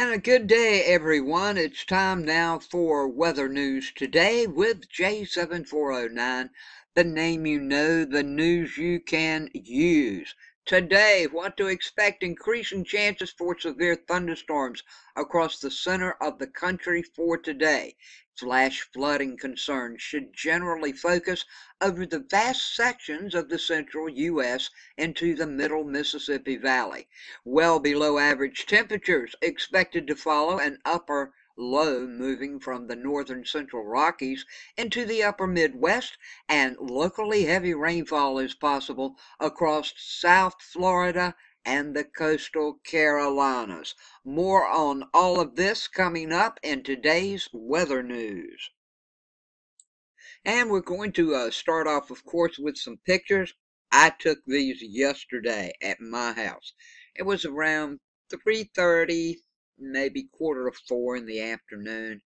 And a good day, everyone. It's time now for weather news today with J7409, the name you know, the news you can use. Today, what to expect: increasing chances for severe thunderstorms across the center of the country for today. Flash flooding concerns should generally focus over the vast sections of the central U.S. into the middle Mississippi Valley. Well below average temperatures expected to follow, an upper low moving from the northern central Rockies into the upper Midwest, and locally heavy rainfall is possible across South Florida and the coastal Carolinas. More on all of this coming up in today's weather news. And we're going to start off, of course, with some pictures. I took these yesterday at my house. It was around 3:30, maybe quarter of 4 in the afternoon.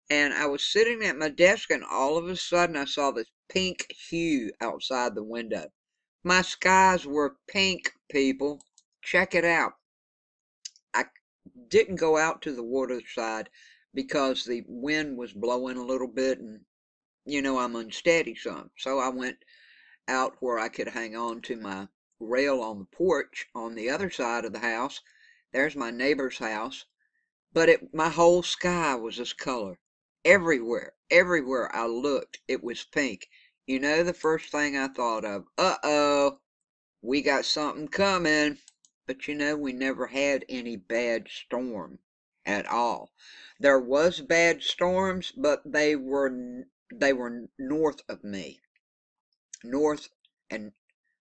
And I was sitting at my desk, and all of a sudden I saw this pink hue outside the window. My skies were pink, people. Check it out. I didn't go out to the water side because the wind was blowing a little bit, and I'm unsteady some. So I went out where I could hang on to my rail on the porch on the other side of the house. There's my neighbor's house. But my whole sky was this color. Everywhere I looked, it was pink. The first thing I thought of, uh-oh, we got something coming. But we never had any bad storm at all. There was bad storms, but they were north of me. North and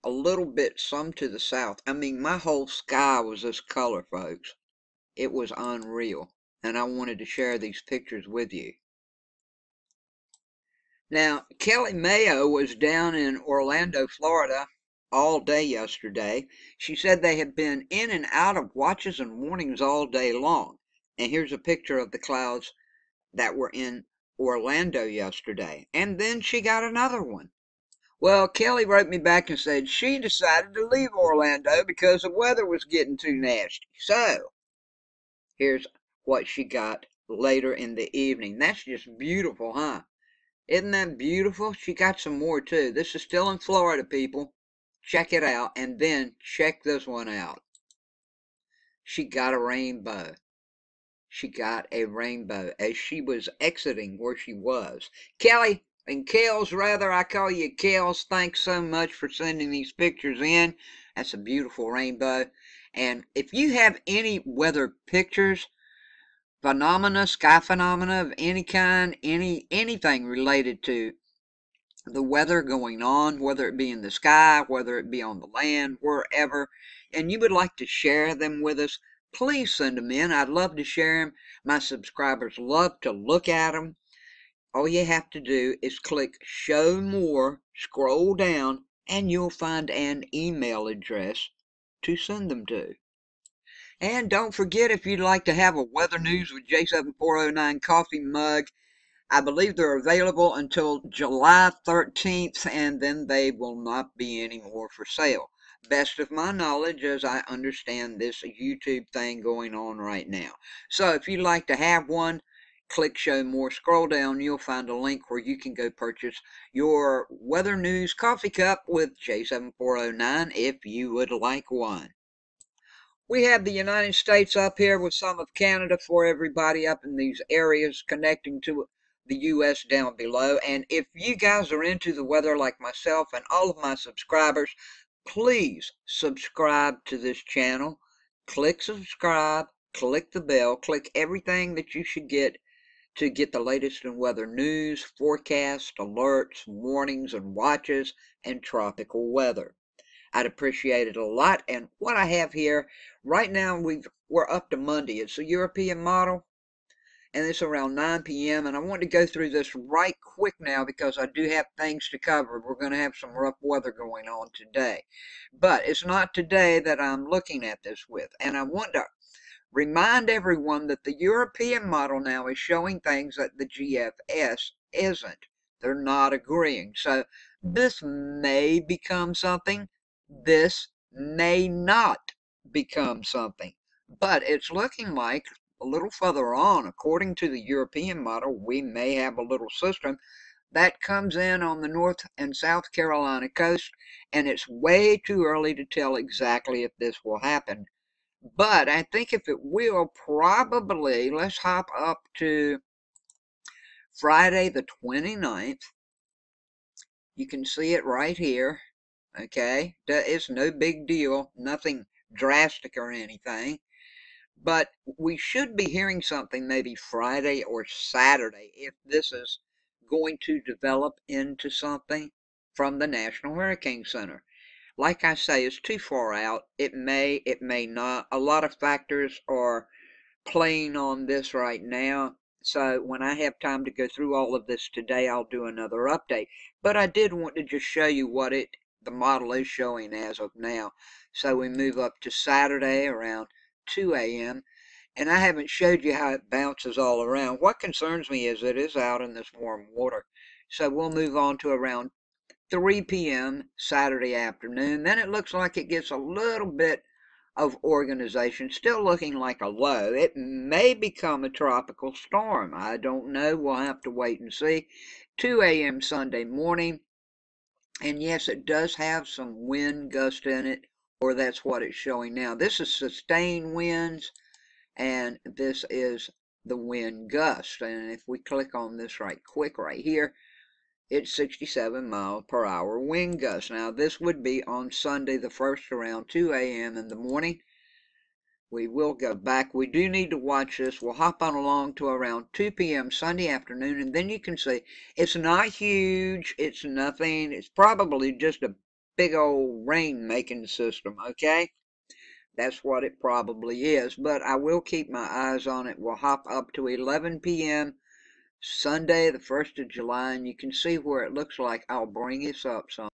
a little bit some to the south. I mean, my whole sky was this color, folks. It was unreal, and I wanted to share these pictures with you. Now, Kelly Mayo was down in Orlando, Florida all day yesterday. She said they had been in and out of watches and warnings all day long. And here's a picture of the clouds that were in Orlando yesterday. And then she got another one. Well, Kelly wrote me back and said she decided to leave Orlando because the weather was getting too nasty. So, here's what she got later in the evening. That's just beautiful, huh? Isn't that beautiful? She got some more too. This is still in Florida, people. Check it out, and then check this one out. She got a rainbow. She got a rainbow as she was exiting where she was. Kelly, and Kels rather, I call you Kels. Thanks so much for sending these pictures in. That's a beautiful rainbow. And if you have any weather pictures, sky phenomena of any kind, anything related to the weather going on, whether it be in the sky, whether it be on the land, wherever, and you would like to share them with us, please send them in. I'd love to share them. My subscribers love to look at them. All you have to do is click Show More, scroll down, and you'll find an email address to send them to. And don't forget, if you'd like to have a weather news with J7409 coffee mug, I believe they're available until July 13th, and then they will not be anymore for sale. Best of my knowledge, as I understand this YouTube thing going on right now. So if you'd like to have one, click Show More, scroll down, you'll find a link where you can go purchase your weather news coffee cup with J7409 if you would like one. We have the United States up here with some of Canada for everybody up in these areas connecting to the U.S. down below. And if you guys are into the weather like myself and all of my subscribers, please subscribe to this channel. Click subscribe, click the bell, click everything that you should get to get the latest in weather news, forecast, alerts, warnings, and watches, and tropical weather. I'd appreciate it a lot. And what I have here right now, we're up to Monday. It's a European model, and it's around 9 p.m. And I want to go through this right quick now because I do have things to cover. We're going to have some rough weather going on today, but it's not today that I'm looking at this with. And I want to remind everyone that the European model now is showing things that the GFS isn't. They're not agreeing. So this may become something. This may not become something. But it's looking like a little further on, according to the European model, we may have a little system that comes in on the North and South Carolina coast, and it's way too early to tell exactly if this will happen. But I think if it will, probably, let's hop up to Friday the 29th. You can see it right here. Okay, it's no big deal, nothing drastic or anything. But we should be hearing something maybe Friday or Saturday if this is going to develop into something from the National Hurricane Center. Like I say, it's too far out. It may not. A lot of factors are playing on this right now. So when I have time to go through all of this today, I'll do another update. But I did want to just show you what the model is showing as of now. So we move up to Saturday around 2 a.m. And I haven't showed you how it bounces all around. What concerns me is it is out in this warm water. So we'll move on to around 3 p.m. Saturday afternoon. Then it looks like it gets a little bit of organization, still looking like a low. It may become a tropical storm. I don't know. We'll have to wait and see. 2 a.m. Sunday morning. And yes, it does have some wind gust in it, or that's what it's showing now. This is sustained winds, and this is the wind gust. And if we click on this right quick right here, it's 67 mile per hour wind gust. Now this would be on Sunday the 1st around 2 a.m. in the morning. We will go back. We do need to watch this. We'll hop on along to around 2 p.m. Sunday afternoon, and then you can see it's not huge. It's nothing. It's probably just a big old rain-making system, okay? That's what it probably is, but I will keep my eyes on it. We'll hop up to 11 p.m. Sunday, the 1st of July, and you can see where it looks like. I'll bring this up some.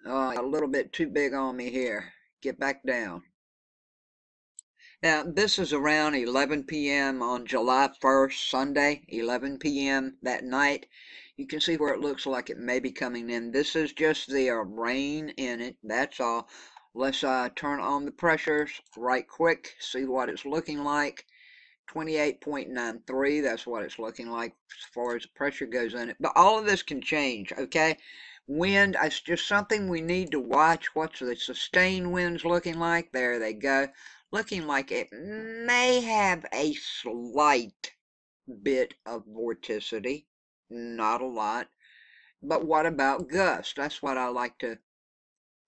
A little bit too big on me here. Get back down. Now, this is around 11 p.m. on July 1st, Sunday, 11 p.m. that night. You can see where it looks like it may be coming in. This is just the rain in it, that's all. Let's turn on the pressures right quick, see what it's looking like. 28.93, that's what it's looking like as far as the pressure goes in it. But all of this can change, okay? Wind, it's just something we need to watch. What's the sustained winds looking like? There they go. Looking like it may have a slight bit of vorticity. Not a lot. But what about gusts? That's what I like to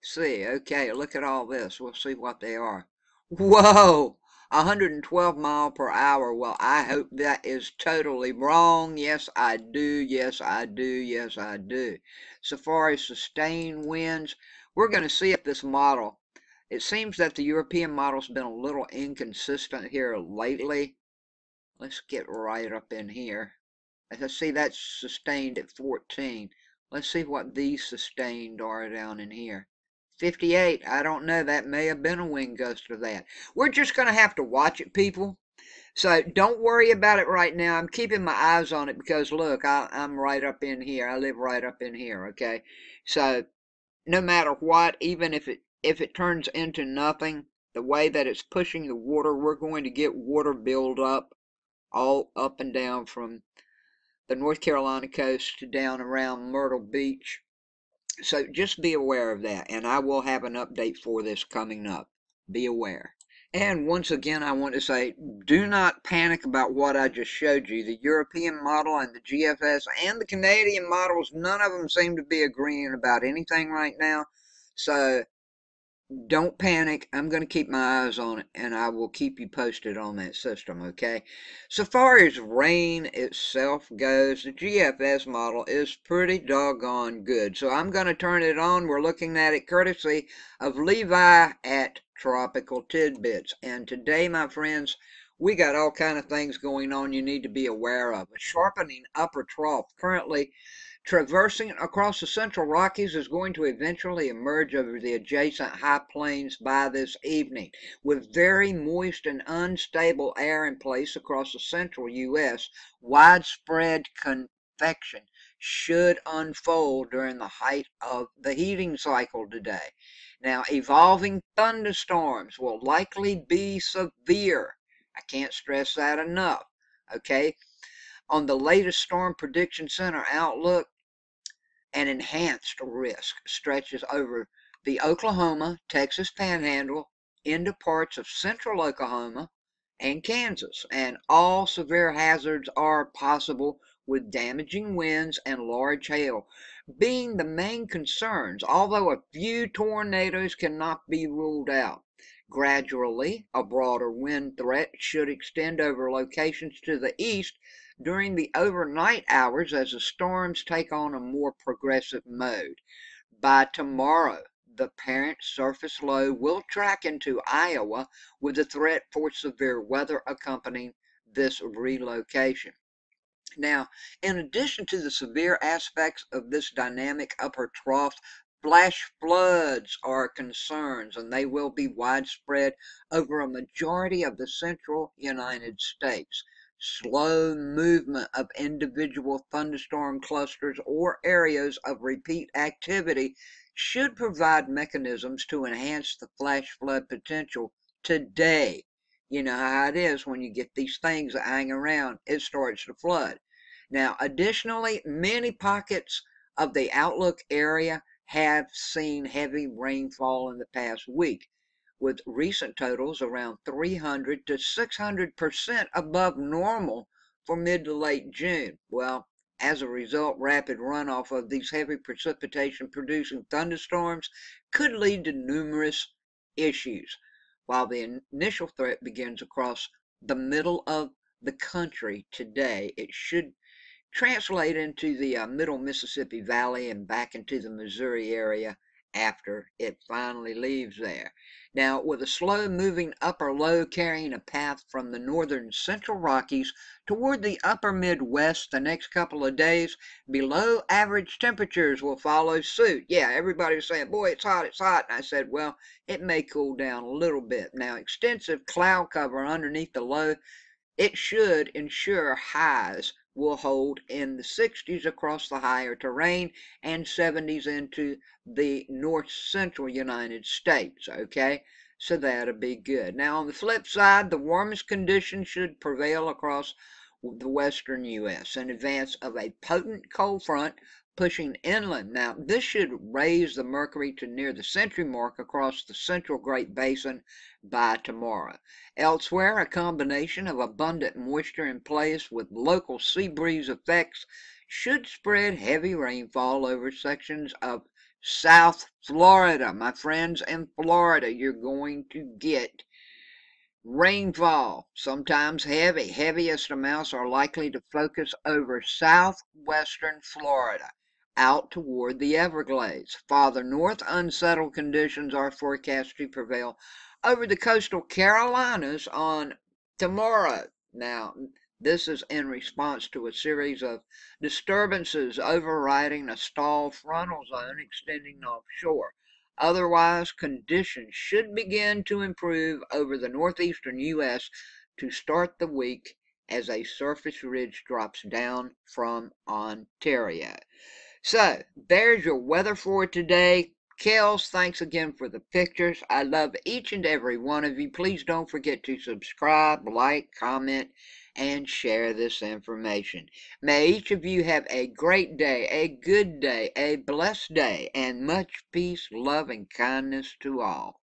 see. Okay, look at all this. We'll see what they are. Whoa! 112 mile per hour. Well, I hope that is totally wrong. Yes, I do. Yes, I do. Yes, I do. So far as sustained winds, we're going to see if this model, it seems that the European model's been a little inconsistent here lately. Let's get right up in here. Let's see, that's sustained at 14. Let's see what these sustained are down in here. 58. I don't know. That may have been a wind gust of that. We're just going to have to watch it, people. So don't worry about it right now. I'm keeping my eyes on it because, look, I'm right up in here. I live right up in here, okay? So no matter what, even if it turns into nothing, the way that it's pushing the water, we're going to get water build up all up and down from the North Carolina coast to down around Myrtle Beach. So just be aware of that, and I will have an update for this coming up. Be aware. And once again, I want to say, do not panic about what I just showed you. The European model and the GFS and the Canadian models, none of them seem to be agreeing about anything right now. So don't panic. I'm going to keep my eyes on it, and I will keep you posted on that system, okay? So far as rain itself goes, the GFS model is pretty doggone good. So I'm going to turn it on. We're looking at it courtesy of Levi at Tropical Tidbits. And today, my friends, we got all kind of things going on you need to be aware of. A sharpening upper trough currently traversing across the central Rockies is going to eventually emerge over the adjacent high plains by this evening. With very moist and unstable air in place across the central U.S., widespread convection should unfold during the height of the heating cycle today. Now, evolving thunderstorms will likely be severe. I can't stress that enough. Okay? On the latest Storm Prediction Center outlook, an enhanced risk stretches over the Oklahoma, Texas Panhandle into parts of central Oklahoma and Kansas, and all severe hazards are possible, with damaging winds and large hail being the main concerns, although a few tornadoes cannot be ruled out. Gradually, a broader wind threat should extend over locations to the east during the overnight hours as the storms take on a more progressive mode. By tomorrow, the parent surface low will track into Iowa, with the threat for severe weather accompanying this relocation. Now, in addition to the severe aspects of this dynamic upper trough, flash floods are concerns, and they will be widespread over a majority of the central United States. Slow movement of individual thunderstorm clusters or areas of repeat activity should provide mechanisms to enhance the flash flood potential today. You know how it is when you get these things that hang around, it starts to flood. Now, additionally, many pockets of the outlook area have seen heavy rainfall in the past week, with recent totals around 300 to 600% above normal for mid to late June. Well, as a result, rapid runoff of these heavy precipitation producing thunderstorms could lead to numerous issues. While the initial threat begins across the middle of the country today, it should translate into the middle Mississippi Valley and back into the Missouri area after it finally leaves there. Now, with a slow moving upper low carrying a path from the northern central Rockies toward the upper Midwest the next couple of days, below average temperatures will follow suit. Yeah, everybody's saying, boy, it's hot, it's hot. And I said, well, it may cool down a little bit. Now, extensive cloud cover underneath the low, it should ensure highs will hold in the 60s across the higher terrain and 70s into the north central United States. Okay, so that'll be good. Now, on the flip side, the warmest conditions should prevail across the western U.S. in advance of a potent cold front pushing inland. Now, this should raise the mercury to near the century mark across the central Great Basin by tomorrow. Elsewhere, a combination of abundant moisture in place with local sea breeze effects should spread heavy rainfall over sections of South Florida. My friends in Florida, you're going to get rainfall, sometimes heavy. Heaviest amounts are likely to focus over southwestern Florida, out toward the Everglades. Farther north, unsettled conditions are forecast to prevail over the coastal Carolinas on tomorrow. Now, this is in response to a series of disturbances overriding a stall frontal zone extending offshore. Otherwise, conditions should begin to improve over the northeastern U.S. to start the week as a surface ridge drops down from Ontario. So, there's your weather for today. Kels, thanks again for the pictures. I love each and every one of you. Please don't forget to subscribe, like, comment, and share this information. May each of you have a great day, a good day, a blessed day, and much peace, love, and kindness to all.